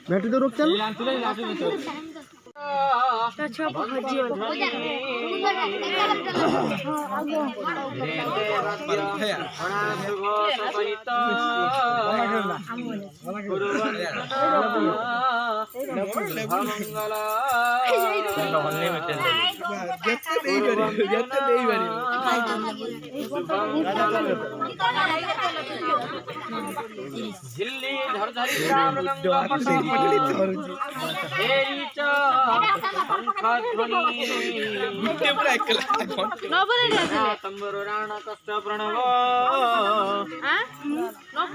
battery तो रोक चल झिल्ली धरधरी राम तंबरो राणा कष्ट प्रणव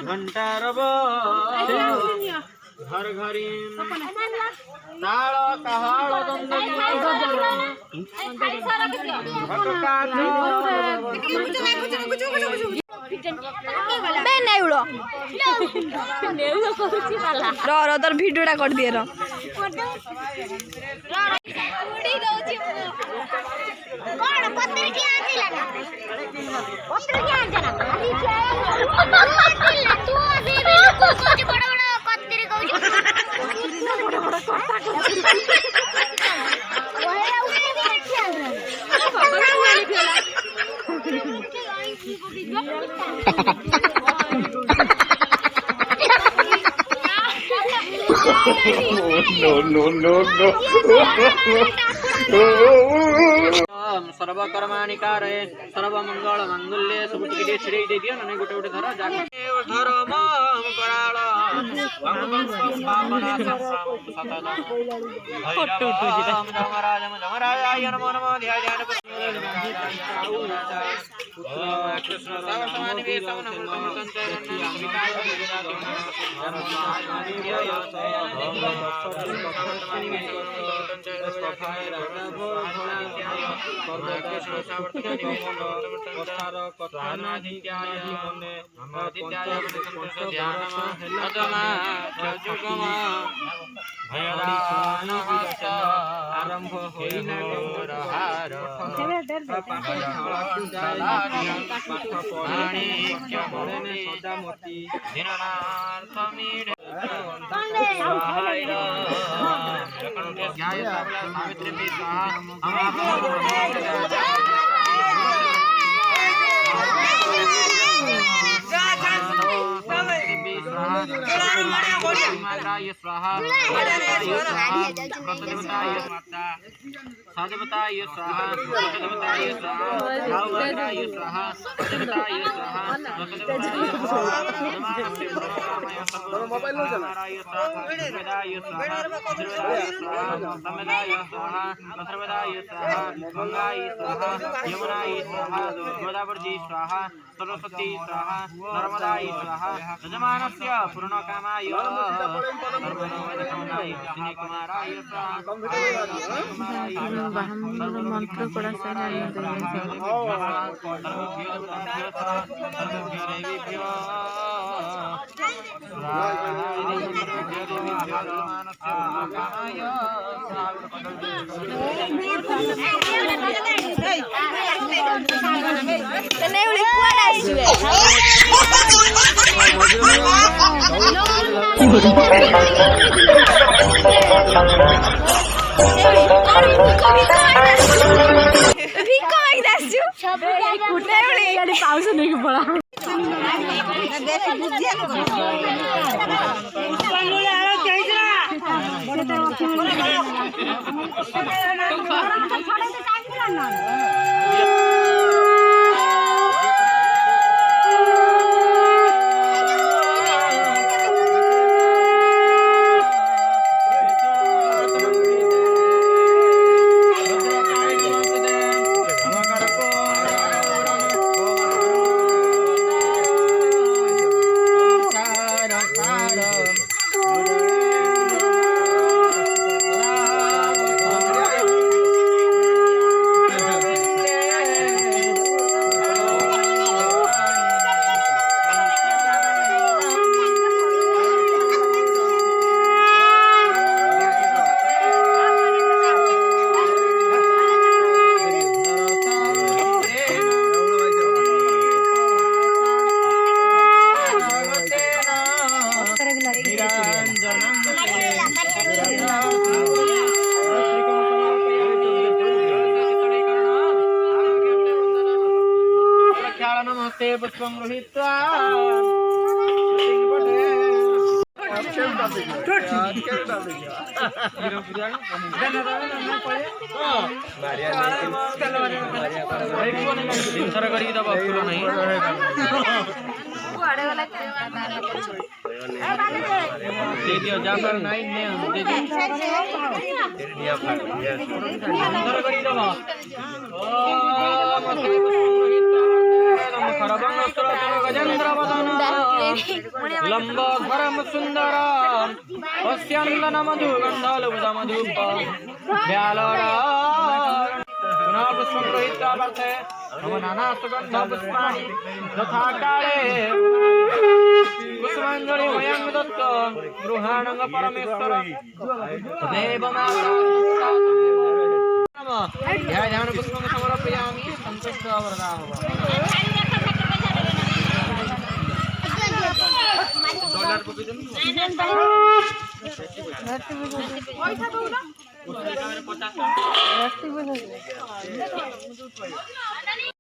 घंटारव घर घरी ताळ कहाळ तर भिडियोटा गरिदिएर सर्वकर्माणि कारये सर्वमंगल मांगल्ये सुबुटिके छिड़े दे दियो नने गोटे गोटे धर जाके धर्म कराळ फोटो जमराज जमराजाय नमो नमो ध्यान कृष्ण सावधान वे सवन आरंभ स्वाहा साधवताय स्वाहा साधवताय स्वाहा भाववताय स्वाहा साधवताय स्वाहा मोबाइल लो चला सर्वदाय स्वाहा समदाय स्वाहा सर्वदाय स्वाहा गंगाय स्वाहा यमुनाय स्वाहा गोदावरी स्वाहा सरस्वती स्वाहा नर्मदाय स्वाहा यजमानस्य पूर्णकामाय सर्वनोदकमनाय कुमाराय स्वाहा मंत्र पड़ा पाउस नहीं पड़ा नमस्ते पुष्पं गृहीत्वा लंबोधरम सुंदर पश्यंदन मधुगंधलुदमधुप व्यालोड़ा पुनः पुष्पं गृहीत्वा वर्ते नमो नाना सुगंध पुष्पाणि तथा काले पुष्पांजलि वयं दत्त गृहाणं परमेश्वर तदेव माता ध्यान पुष्पं समर्पयामि संतुष्ट वरदाः डॉलर को भी दें